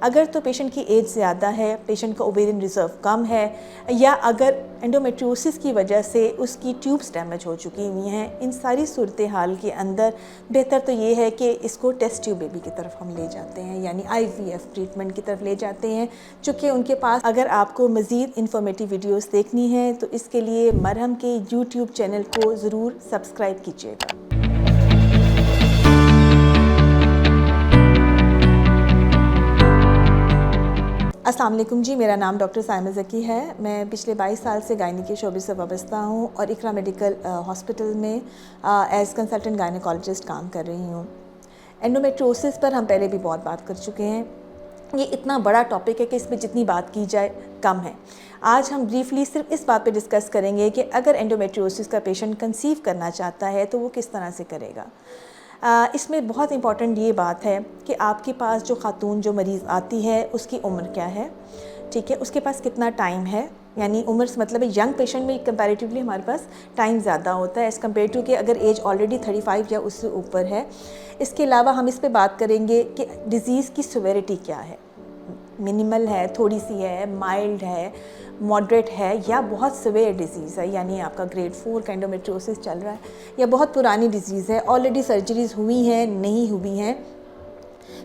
अगर तो पेशेंट की एज ज़्यादा है, पेशेंट का ओवेरियन रिजर्व कम है, या अगर एंडोमेट्रियोसिस की वजह से उसकी ट्यूब्स डैमेज हो चुकी हुई हैं, इन सारी सूरत हाल के अंदर बेहतर तो ये है कि इसको टेस्ट ट्यूब बेबी की तरफ हम ले जाते हैं, यानी IVF ट्रीटमेंट की तरफ ले जाते हैं। चूँकि उनके पास अगर आपको मज़ीद इन्फॉर्मेटिव वीडियोज़ देखनी है तो इसके लिए मरहम के यूट्यूब चैनल को ज़रूर सब्सक्राइब कीजिएगा। अस्सलाम वालेकुम जी, मेरा नाम डॉक्टर साइमा ज़की है। मैं पिछले 22 साल से गायनी के शोबे से वाबस्ता हूँ और इकरा मेडिकल हॉस्पिटल में एज़ कंसल्टेंट गायनेकोलॉजिस्ट काम कर रही हूँ। एंडोमेट्रियोसिस पर हम पहले भी बहुत बात कर चुके हैं। ये इतना बड़ा टॉपिक है कि इस पर जितनी बात की जाए कम है। आज हम ब्रीफली सिर्फ इस बात पे डिस्कस करेंगे कि अगर एंडोमेट्रियोसिस का पेशेंट कंसीव करना चाहता है तो वो किस तरह से करेगा। इसमें बहुत इंपॉर्टेंट ये बात है कि आपके पास जो ख़ातून जो मरीज़ आती है उसकी उम्र क्या है, ठीक है, उसके पास कितना टाइम है, यानी उम्र से मतलब यंग पेशेंट में कंपैरेटिवली हमारे पास टाइम ज़्यादा होता है एज़ कम्पेयर टू कि अगर एज ऑलरेडी 35 या उससे ऊपर है। इसके अलावा हम इस पे बात करेंगे कि डिज़ीज़ की सिवियरिटी क्या है, मिनिमल है, थोड़ी सी है, माइल्ड है, मॉडरेट है, या बहुत सिवियर डिज़ीज़ है, यानी आपका ग्रेड 4 का एंडोमेट्रियोसिस चल रहा है, या बहुत पुरानी डिज़ीज़ है, ऑलरेडी सर्जरीज़ हुई हैं, नहीं हुई हैं,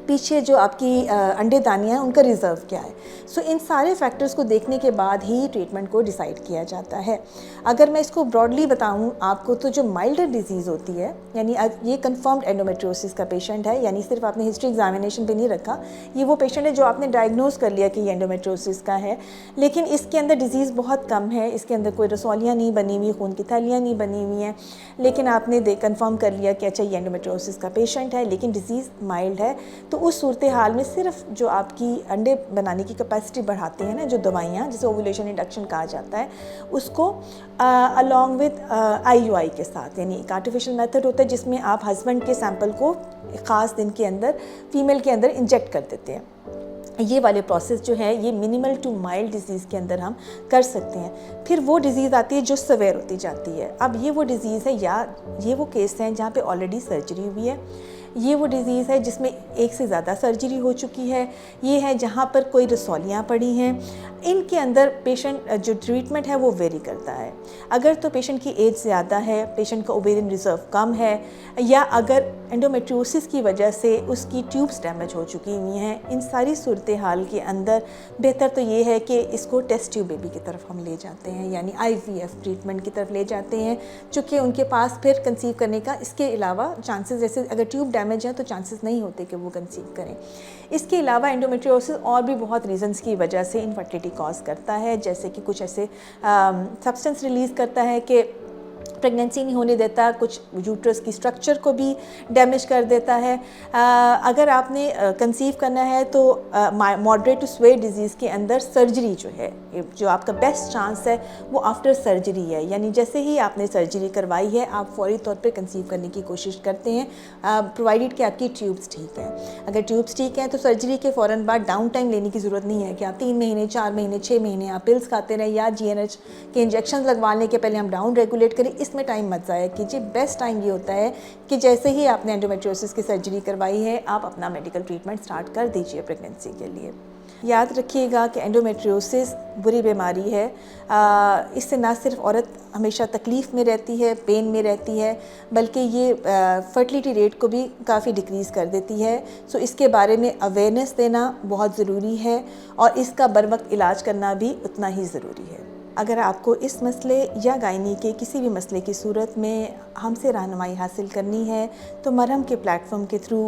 पीछे जो आपकी अंडेदानियाँ हैं उनका रिज़र्व क्या है। सो इन सारे फैक्टर्स को देखने के बाद ही ट्रीटमेंट को डिसाइड किया जाता है। अगर मैं इसको ब्रॉडली बताऊं आपको तो जो माइल्डर डिजीज़ होती है, यानी ये कंफर्म्ड एंडोमेट्रियोसिस का पेशेंट है, यानी सिर्फ आपने हिस्ट्री एग्जामिनेशन पे नहीं रखा, ये वो पेशेंट है जो आपने डायग्नोज कर लिया कि ये एंडोमेट्रियोसिस का है, लेकिन इसके अंदर डिज़ीज़ बहुत कम है, इसके अंदर कोई रसौलियाँ नहीं बनी हुई, खून की थैलियाँ नहीं बनी हुई हैं, लेकिन आपने कंफर्म कर लिया कि अच्छा ये एंडोमेट्रियोसिस का पेशेंट है, लेकिन डिज़ीज़ माइल्ड है। तो उस सूरत हाल में सिर्फ जो आपकी अंडे बनाने की कैपेसिटी बढ़ाते हैं ना, जो दवाइयाँ जिसे ओवुलेशन इंडक्शन कहा जाता है, उसको अलॉन्ग विद IUI के साथ, यानी एक आर्टिफिशियल मेथड होता है जिसमें आप हस्बैंड के सैंपल को ख़ास दिन के अंदर फीमेल के अंदर इंजेक्ट कर देते हैं। ये वाले प्रोसेस जो है ये मिनिमल टू माइल्ड डिज़ीज़ के अंदर हम कर सकते हैं। फिर वो डिज़ीज़ आती है जो सवेयर होती जाती है। अब ये वो डिज़ीज़ है या ये वो केस हैं जहाँ पे ऑलरेडी सर्जरी हुई है, ये वो डिज़ीज़ है जिसमें एक से ज़्यादा सर्जरी हो चुकी है, ये है जहाँ पर कोई रसौलियाँ पड़ी हैं। इनके अंदर पेशेंट जो ट्रीटमेंट है वो वेरी करता है। अगर तो पेशेंट की एज ज़्यादा है, पेशेंट का ओवेरियन रिजर्व कम है, या अगर एंडोमेट्रियोसिस की वजह से उसकी ट्यूब्स डैमेज हो चुकी हुई हैं, इन सारी सूरत हाल के अंदर बेहतर तो ये है कि इसको टेस्ट ट्यूब बेबी की तरफ हम ले जाते हैं, यानी IVF ट्रीटमेंट की तरफ ले जाते हैं। चूँकि उनके पास फिर कंसीव करने का इसके अलावा चांसेस, जैसे अगर ट्यूब डैमेज है तो चांसेस नहीं होते कि वो कंसीव करें। इसके अलावा एंडोमेट्रियोसिस और भी बहुत रीज़न्स की वजह से इनफर्टिलिटी कॉज करता है, जैसे कि कुछ ऐसे सब्सटेंस रिलीज़ करता है कि प्रेगनेंसी नहीं होने देता, कुछ यूट्रस की स्ट्रक्चर को भी डैमेज कर देता है। अगर आपने कंसीव करना है तो मॉडरेट टू सिवियर डिज़ीज़ के अंदर सर्जरी जो है, जो आपका बेस्ट चांस है वो आफ्टर सर्जरी है, यानी जैसे ही आपने सर्जरी करवाई है आप फौरी तौर पे कंसीव करने की कोशिश करते हैं, प्रोवाइडेड कि आपकी ट्यूब्स ठीक हैं। अगर ट्यूब्स ठीक हैं तो सर्जरी के फ़ौरन बाद डाउन टाइम लेने की ज़रूरत नहीं है कि आप 3 महीने, 4 महीने, 6 महीने आप पिल्स खाते रहें या GNH के इंजेक्शन लगवाने के पहले हम डाउन रेगुलेट करें। इसमें टाइम मत ज़ाया कीजिए। बेस्ट टाइम ये होता है कि जैसे ही आपने एंडोमेट्रियोसिस की सर्जरी करवाई है आप अपना मेडिकल ट्रीटमेंट स्टार्ट कर दीजिए प्रेगनेंसी के लिए। याद रखिएगा कि एंडोमेट्रियोसिस बुरी बीमारी है। इससे ना सिर्फ औरत हमेशा तकलीफ़ में रहती है, पेन में रहती है, बल्कि ये फर्टिलिटी रेट को भी काफ़ी डिक्रीज़ कर देती है। सो इसके बारे में अवेयरनेस देना बहुत ज़रूरी है और इसका बर वक्त इलाज करना भी उतना ही ज़रूरी है। अगर आपको इस मसले या गायनी के किसी भी मसले की सूरत में हमसे रहनुमाई हासिल करनी है तो मरहम के प्लेटफॉर्म के थ्रू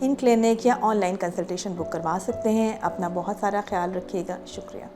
इन क्लिनिक या ऑनलाइन कंसल्टेशन बुक करवा सकते हैं। अपना बहुत सारा ख्याल रखिएगा। शुक्रिया।